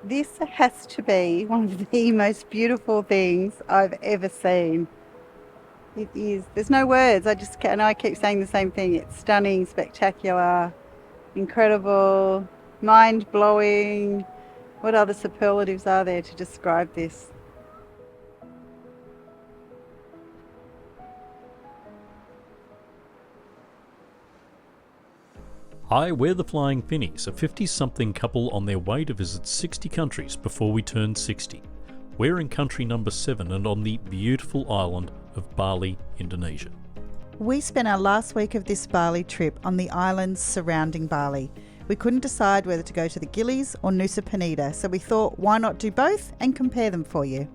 This has to be one of the most beautiful things I've ever seen. It is. There's no words. I keep saying the same thing. It's stunning, spectacular, incredible, mind blowing. What other superlatives are there to describe this? Hi, we're the Flying Finnies, a 50-something couple on their way to visit 60 countries before we turn 60. We're in country number 7 and on the beautiful island of Bali, Indonesia. We spent our last week of this Bali trip on the islands surrounding Bali. We couldn't decide whether to go to the Gilis or Nusa Penida, so we thought why not do both and compare them for you.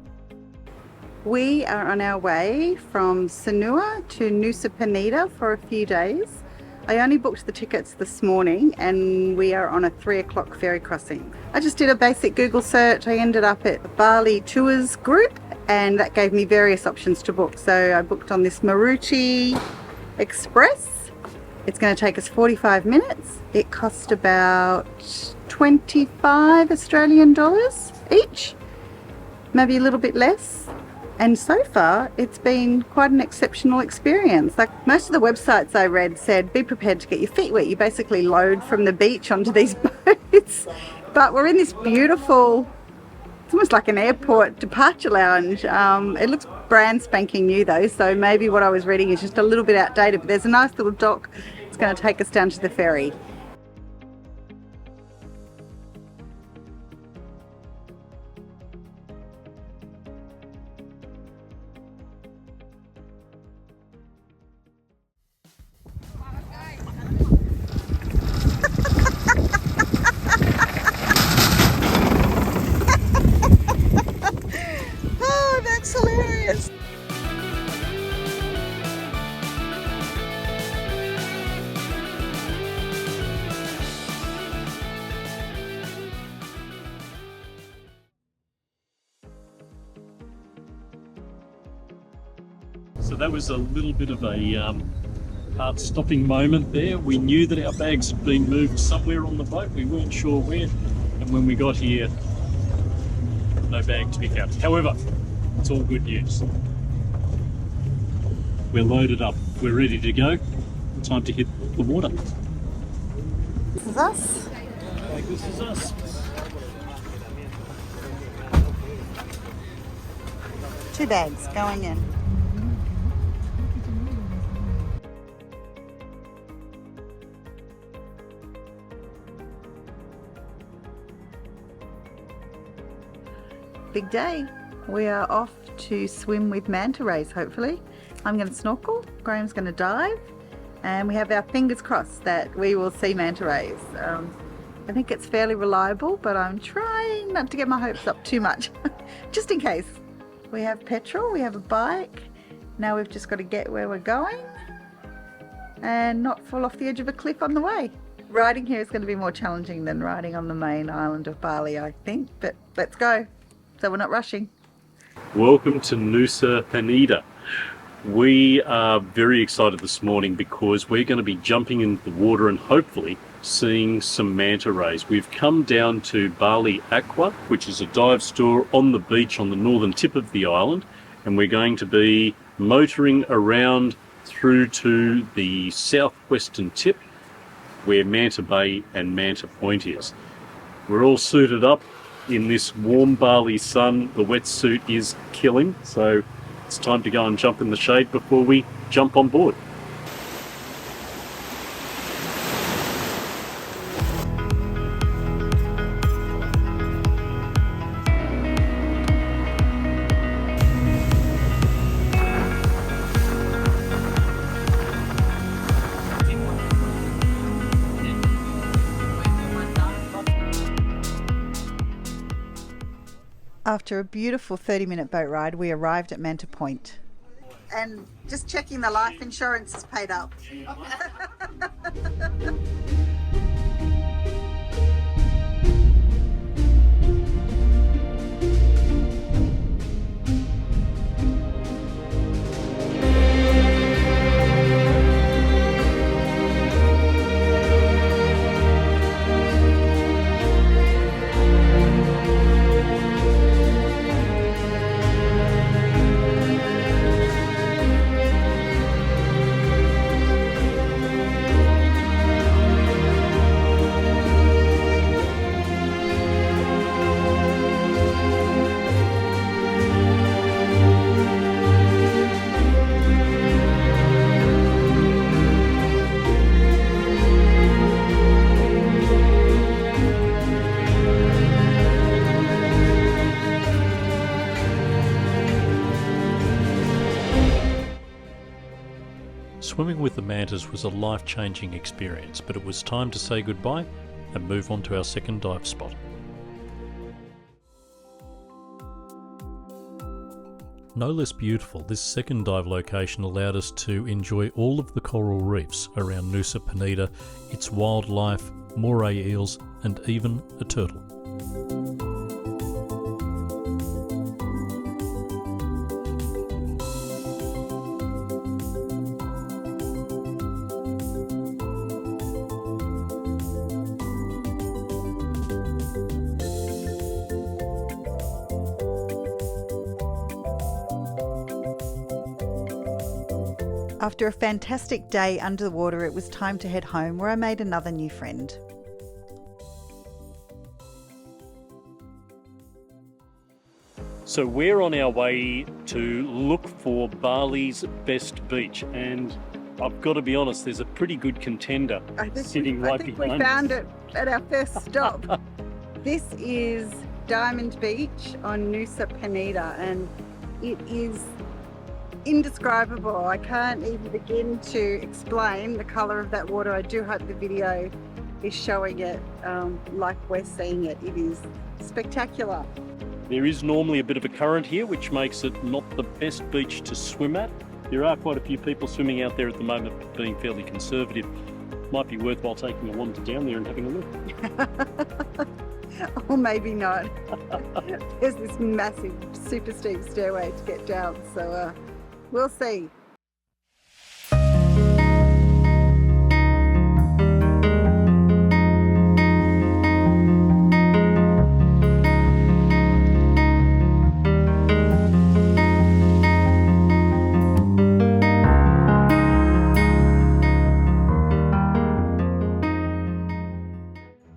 We are on our way from Sanua to Nusa Penida for a few days. I only booked the tickets this morning and we are on a 3 o'clock ferry crossing. I just did a basic Google search. I ended up at the Bali Tours group and that gave me various options to book. So I booked on this Maruti Express. It's going to take us 45 minutes. It cost about 25 Australian dollars each, maybe a little bit less. And so far, it's been quite an exceptional experience. Like most of the websites I read said, be prepared to get your feet wet. You basically load from the beach onto these boats. But we're in this beautiful, it's almost like an airport departure lounge. It looks brand spanking new though, so maybe what I was reading is just a little bit outdated, but there's a nice little dock. It's going to take us down to the ferry. Oh, that's hilarious. So that was a little bit of a heart-stopping moment there. We knew that our bags had been moved somewhere on the boat. We weren't sure where. And when we got here, no bag to be found. However, it's all good news. We're loaded up. We're ready to go. Time to hit the water. This is us. This is us. Two bags going in. Big day. We are off to swim with manta rays, hopefully. I'm going to snorkel, Graham's going to dive, and we have our fingers crossed that we will see manta rays. I think it's fairly reliable, but I'm trying not to get my hopes up too much, just in case. We have petrol, we have a bike. Now we've just got to get where we're going and not fall off the edge of a cliff on the way. Riding here is going to be more challenging than riding on the main island of Bali, I think, but let's go. So we're not rushing. Welcome to Nusa Penida. We are very excited this morning because we're going to be jumping into the water and hopefully seeing some manta rays. We've come down to Bali Aqua, which is a dive store on the beach on the northern tip of the island, and we're going to be motoring around through to the southwestern tip where Manta Bay and Manta Point is. We're all suited up in this warm Bali sun. The wetsuit is killing, so it's time to go and jump in the shade before we jump on board. After a beautiful 30-minute boat ride, we arrived at Manta Point. And just checking the life insurance is paid up. Swimming with the mantas was a life-changing experience, but it was time to say goodbye and move on to our second dive spot. No less beautiful, this second dive location allowed us to enjoy all of the coral reefs around Nusa Penida, its wildlife, moray eels and even a turtle. After a fantastic day under the water, it was time to head home, where I made another new friend. So we're on our way to look for Bali's best beach, and I've got to be honest, there's a pretty good contender sitting right behind us. We found it at our first stop. This is Diamond Beach on Nusa Penida, and it is indescribable. I can't even begin to explain the colour of that water. I do hope the video is showing it like we're seeing it. It is spectacular. There is normally a bit of a current here, which makes it not the best beach to swim at. There are quite a few people swimming out there at the moment, being fairly conservative. Might be worthwhile taking a wander down there and having a look. Or maybe not. There's this massive, super steep stairway to get down, so we'll see.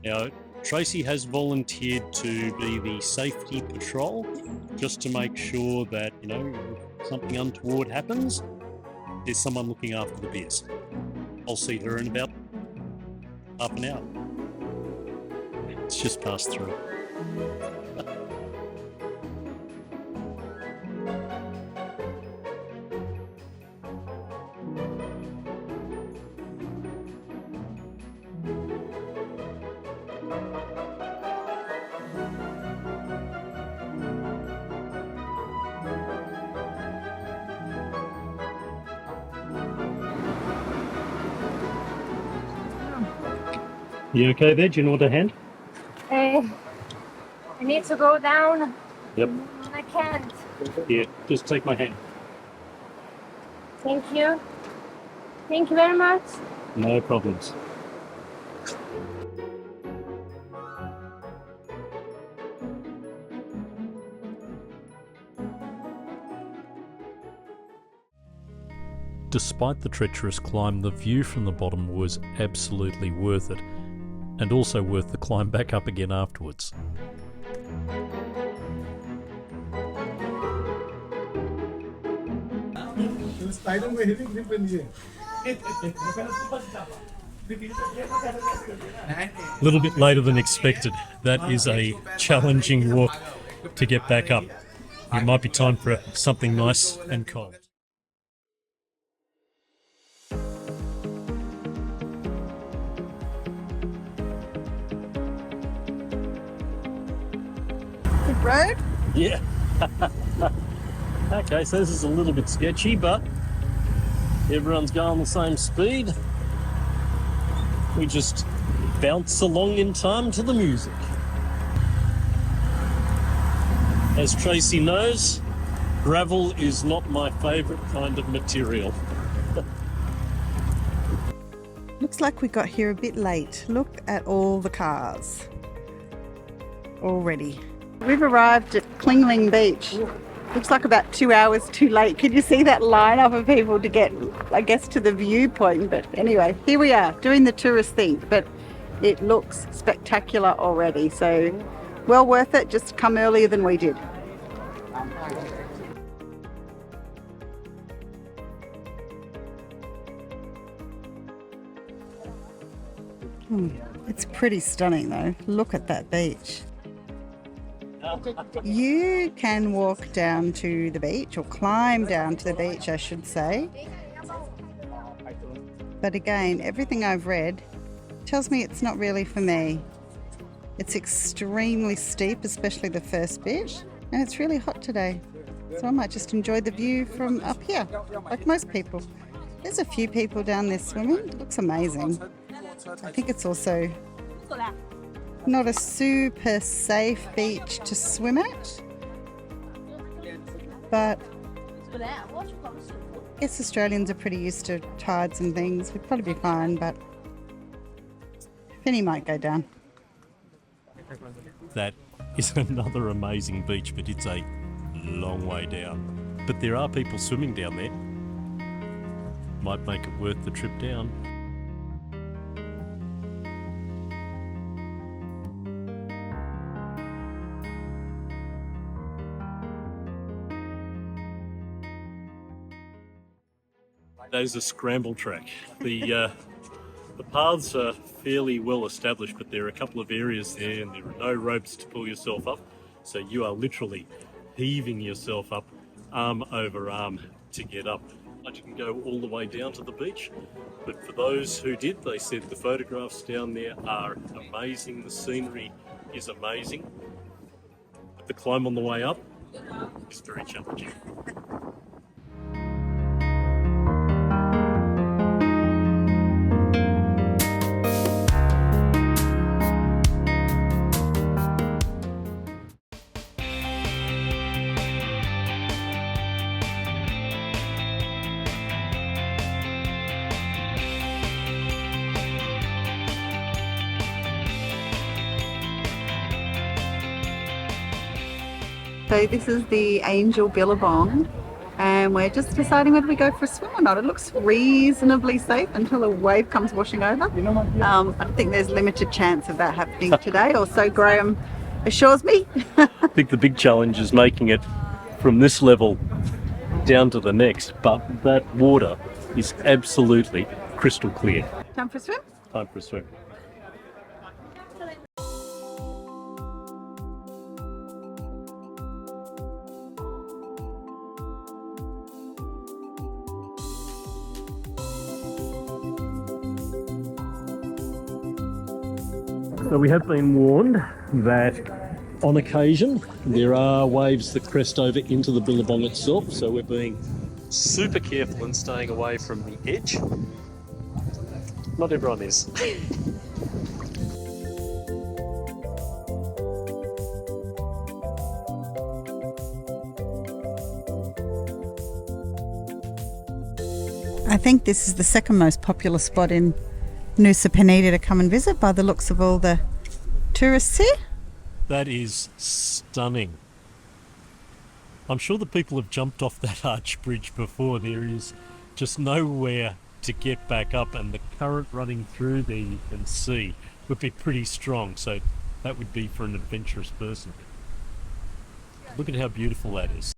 Now, Tracy has volunteered to be the safety patrol, just to make sure that, you know, if something untoward happens, there's someone looking after the beers. I'll see her in about half an hour. It's just passed through. You okay there? Do you want a hand? I need to go down. Yep. I can't. Yeah, just take my hand. Thank you. Thank you very much. No problems. Despite the treacherous climb, the view from the bottom was absolutely worth it, and also worth the climb back up again afterwards. A little bit later than expected. That is a challenging walk to get back up. It might be time for something nice and cold. Good road? Yeah. Okay, so this is a little bit sketchy, but everyone's going the same speed. We just bounce along in time to the music. As Tracy knows, gravel is not my favourite kind of material. Looks like we got here a bit late. Look at all the cars already. We've arrived at Klingling Beach. Looks like about 2 hours too late. Can you see that lineup of people to get, I guess, to the viewpoint? But anyway, here we are doing the tourist thing, but it looks spectacular already. So well worth it. Just come earlier than we did. It's pretty stunning though. Look at that beach. You can walk down to the beach, or climb down to the beach, I should say. But again, everything I've read tells me it's not really for me. It's extremely steep, especially the first bit, and it's really hot today. So I might just enjoy the view from up here, like most people. There's a few people down there swimming. It looks amazing. I think it's also not a super safe beach to swim at, but I guess Australians are pretty used to tides and things. We'd probably be fine, but Penny might go down. That is another amazing beach, but it's a long way down. But there are people swimming down there. Might make it worth the trip down. That is a scramble track. The paths are fairly well established, but there are a couple of areas there and there are no ropes to pull yourself up. So you are literally heaving yourself up arm over arm to get up. You can go all the way down to the beach, but for those who did, they said the photographs down there are amazing, the scenery is amazing, but the climb on the way up is very challenging. So this is the Angel Billabong, and we're just deciding whether we go for a swim or not. It looks reasonably safe until a wave comes washing over. I think there's limited chance of that happening today, or so Graham assures me. I think the big challenge is making it from this level down to the next, but that water is absolutely crystal clear. Time for a swim? Time for a swim. So we have been warned that on occasion there are waves that crest over into the billabong itself, so we're being super careful and staying away from the edge. Not everyone is. I think this is the second most popular spot in Nusa Penida to come and visit by the looks of all the tourists here. That is stunning. I'm sure the people have jumped off that arch bridge before. There is just nowhere to get back up, and the current running through there you can see would be pretty strong, so that would be for an adventurous person. Look at how beautiful that is.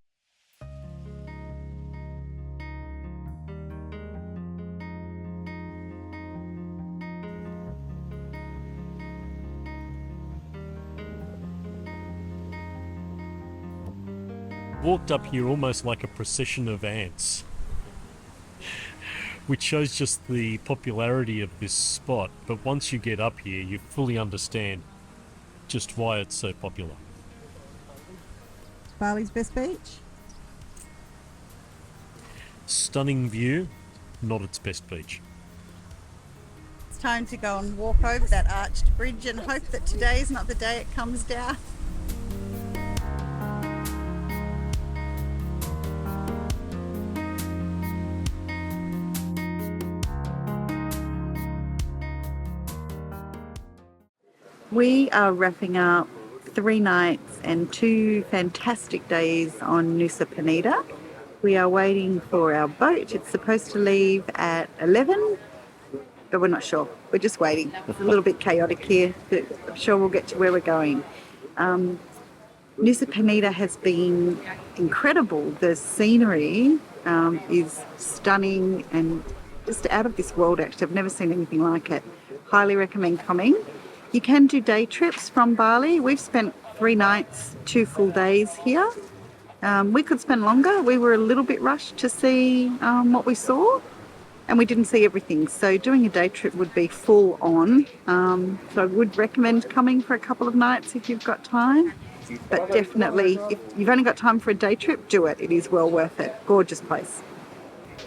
Walked up here almost like a procession of ants, which shows just the popularity of this spot. But once you get up here, you fully understand just why it's so popular. Bali's best beach? Stunning view, not its best beach. It's time to go and walk over that arched bridge and hope that today is not the day it comes down. We are wrapping up 3 nights and 2 fantastic days on Nusa Penida. We are waiting for our boat. It's supposed to leave at 11, but we're not sure. We're just waiting. It's a little bit chaotic here, but I'm sure we'll get to where we're going. Nusa Penida has been incredible. The scenery is stunning and just out of this world, actually. I've never seen anything like it. Highly recommend coming. You can do day trips from Bali. We've spent 3 nights, 2 full days here. We could spend longer. We were a little bit rushed to see what we saw. and we didn't see everything. So doing a day trip would be full on. So I would recommend coming for a couple of nights if you've got time. But definitely, if you've only got time for a day trip, do it. It is well worth it. Gorgeous place.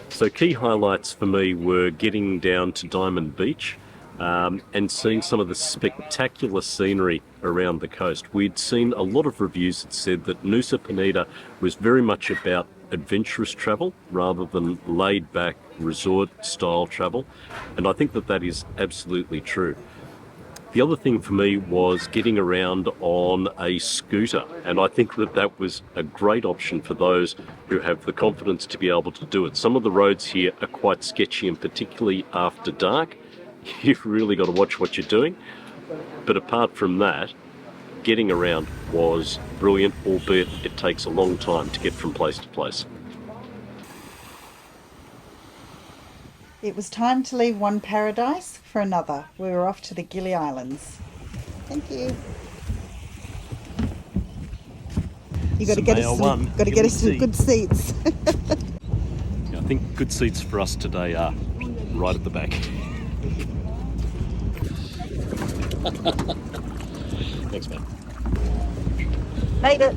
So key highlights for me were getting down to Diamond Beach and seeing some of the spectacular scenery around the coast. We'd seen a lot of reviews that said that Nusa Penida was very much about adventurous travel rather than laid-back resort-style travel, and I think that that is absolutely true. The other thing for me was getting around on a scooter, and I think that that was a great option for those who have the confidence to be able to do it. Some of the roads here are quite sketchy, and particularly after dark, you've really got to watch what you're doing. But apart from that, getting around was brilliant, albeit it takes a long time to get from place to place. It was time to leave one paradise for another. We were off to the Gili Islands. Thank you. You got to get us some good seats. I think good seats for us today are right at the back. Thanks, man. Made it.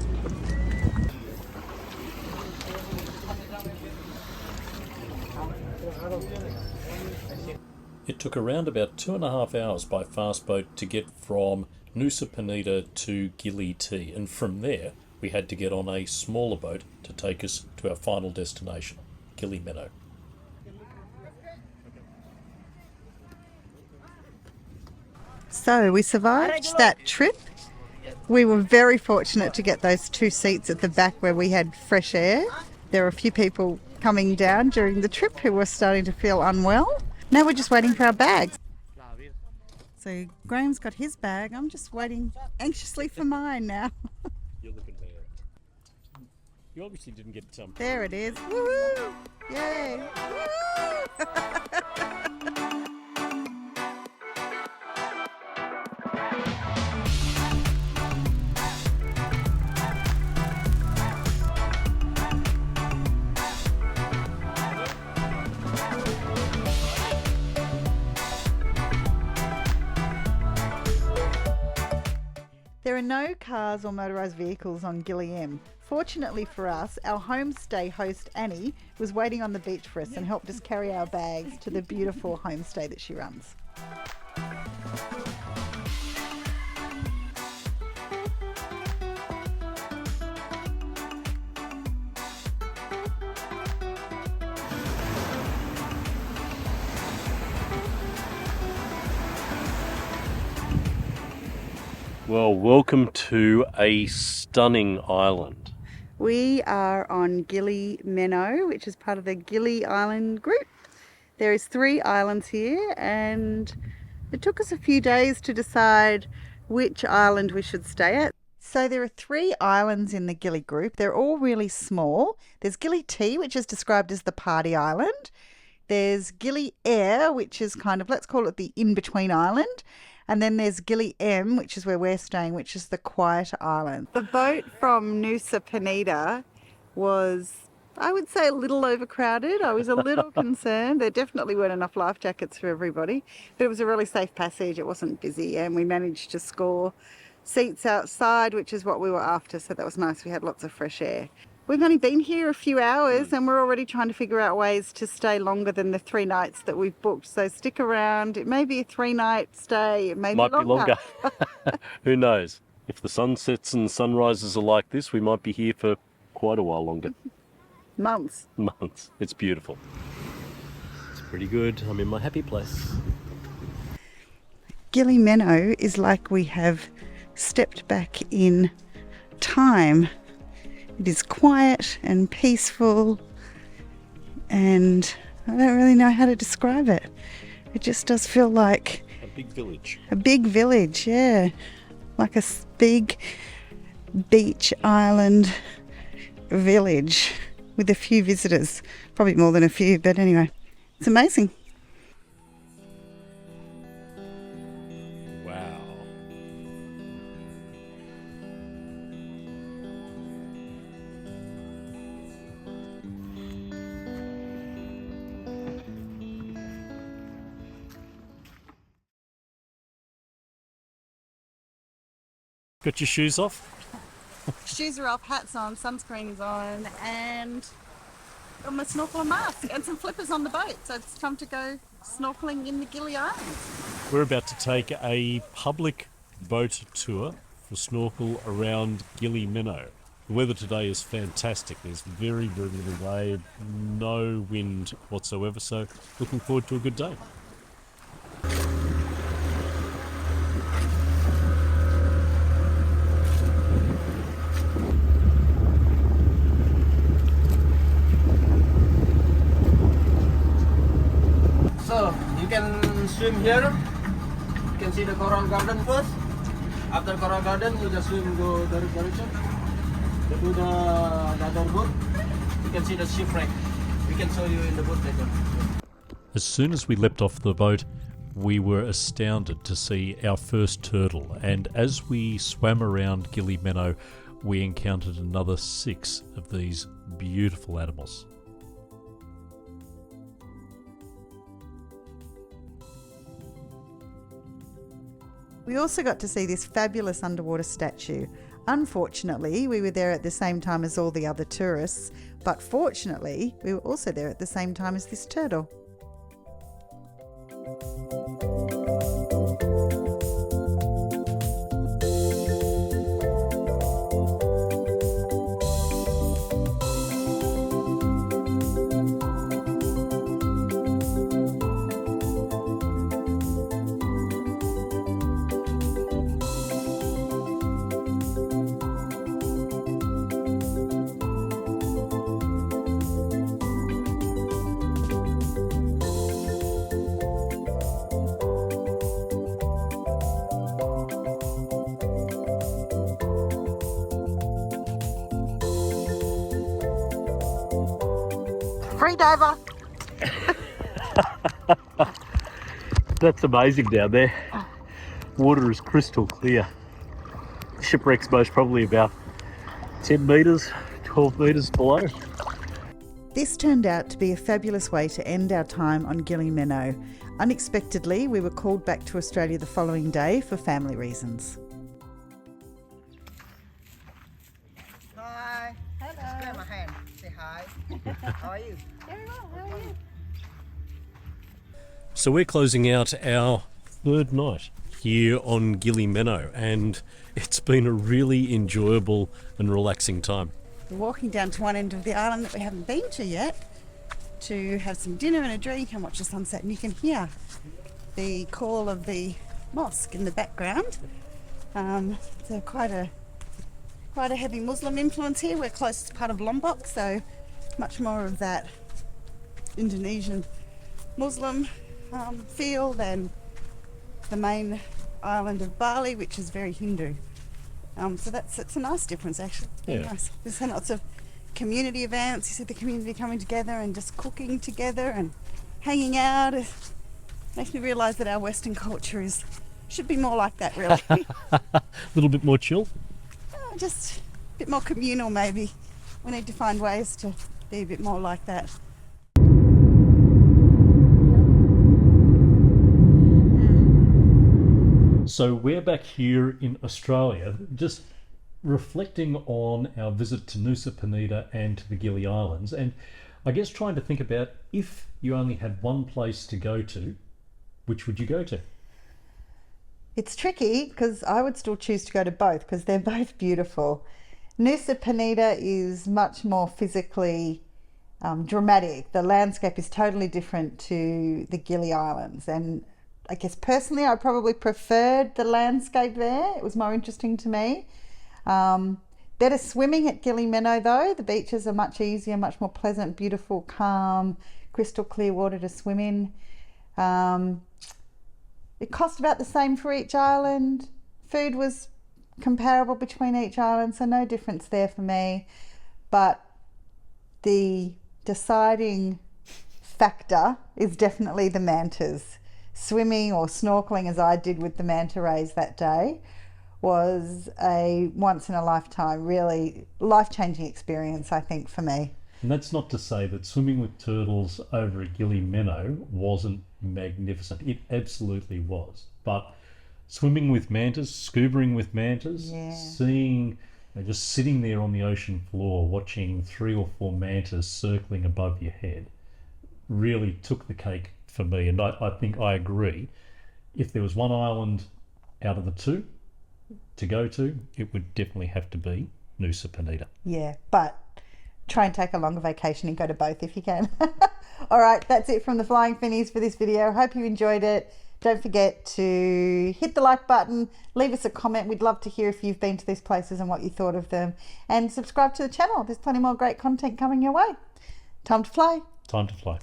It took around about 2.5 hours by fast boat to get from Nusa Penida to Gili T, and from there we had to get on a smaller boat to take us to our final destination, Gili Meno. So we survived that trip. We were very fortunate to get those 2 seats at the back where we had fresh air. There were a few people coming down during the trip who were starting to feel unwell. Now we're just waiting for our bags. So Graham's got his bag. I'm just waiting anxiously for mine now. You're looking bad. You obviously didn't get some. There it is. Woohoo! Yay! Woo! There are no cars or motorised vehicles on Gili M. Fortunately for us, our homestay host Annie was waiting on the beach for us and helped us carry our bags to the beautiful homestay that she runs. Well, welcome to a stunning island. We are on Gili Meno, which is part of the Gili Island group. There is 3 islands here, and it took us a few days to decide which island we should stay at. So there are 3 islands in the Gili group. They're all really small. There's Gili T, which is described as the party island. There's Gili Air, which is kind of, let's call it the in-between island. And then there's Gili M, which is where we're staying, which is the quiet island. The boat from Nusa Penida was, I would say, a little overcrowded. I was a little concerned. There definitely weren't enough life jackets for everybody, but it was a really safe passage. It wasn't busy, and we managed to score seats outside, which is what we were after, so that was nice. We had lots of fresh air. We've only been here a few hours and we're already trying to figure out ways to stay longer than the 3 nights that we've booked. So stick around. It may be a 3-night stay. It may Might be longer. Who knows? If the sunsets and sunrises are like this, we might be here for quite a while longer. Months. Months. It's beautiful. It's pretty good. I'm in my happy place. Gili Meno is like we have stepped back in time. It is quiet and peaceful, and I don't really know how to describe it. It just does feel like a big village. A big village, yeah. Like a big beach island village with a few visitors. Probably more than a few, but anyway, it's amazing. Wow. Got your shoes off? Shoes are off, hats on, sunscreen's on, and got my snorkel and mask and some flippers on the boat. So it's time to go snorkeling in the Gili Islands. We're about to take a public boat tour for snorkel around Gili Meno. The weather today is fantastic. There's very, very little wave, no wind whatsoever, so looking forward to a good day. So you can swim here. You can see the coral garden first. After coral garden, you just swim go the direction. You do the other boat. You can see the shipwreck. We can show you in the boat later. As soon as we leapt off the boat, we were astounded to see our first turtle, and as we swam around Gili Meno, we encountered another 6 of these beautiful animals. We also got to see this fabulous underwater statue. Unfortunately, we were there at the same time as all the other tourists, but fortunately, we were also there at the same time as this turtle. Free diver! That's amazing down there. Water is crystal clear. Shipwreck's most probably about 10 metres, 12 metres below. This turned out to be a fabulous way to end our time on Gili Meno. Unexpectedly, we were called back to Australia the following day for family reasons. Hi. Hello. Grab my hand. Say hi. How are you? Very well, how are you? So we're closing out our third night here on Gili Meno, and it's been a really enjoyable and relaxing time. We're walking down to one end of the island that we haven't been to yet to have some dinner and a drink and watch the sunset, and you can hear the call of the mosque in the background. So quite a heavy Muslim influence here. We're close to part of Lombok, so much more of that Indonesian Muslim feel than the main island of Bali, which is very Hindu. So it's a nice difference, actually. Very nice. There's lots of community events. You see the community coming together and just cooking together and hanging out. It makes me realise that our Western culture should be more like that, really. A little bit more chill. Just a bit more communal, maybe. We need to find ways to be a bit more like that. So we're back here in Australia, just reflecting on our visit to Nusa Penida and to the Gili Islands, and I guess trying to think about, if you only had one place to go to, which would you go to? It's tricky because I would still choose to go to both because they're both beautiful. Nusa Penida is much more physically dramatic. The landscape is totally different to the Gili Islands, and I guess personally I probably preferred the landscape there. It was more interesting to me. Better swimming at Gili Meno though. The beaches are much easier, much more pleasant, beautiful, calm, crystal clear water to swim in. It cost about the same for each island. Food was comparable between each island, so no difference there for me. But the deciding factor is definitely the mantas. Swimming or snorkeling, as I did with the manta rays that day, was a once in a lifetime, really life-changing experience, I think, for me. And that's not to say that swimming with turtles over at Gili Meno wasn't magnificent. It absolutely was. But Swimming with mantas, scubaing with mantas, Yeah. seeing, just sitting there on the ocean floor watching 3 or 4 mantas circling above your head really took the cake for me. And I think I agree. If there was one island out of the 2 to go to, it would definitely have to be Nusa Penida. Yeah, but try and take a longer vacation and go to both if you can. All right, that's it from the Flying Finnies for this video. Hope you enjoyed it. Don't forget to hit the like button, leave us a comment. We'd love to hear if you've been to these places and what you thought of them. And subscribe to the channel. There's plenty more great content coming your way. Time to fly. Time to fly.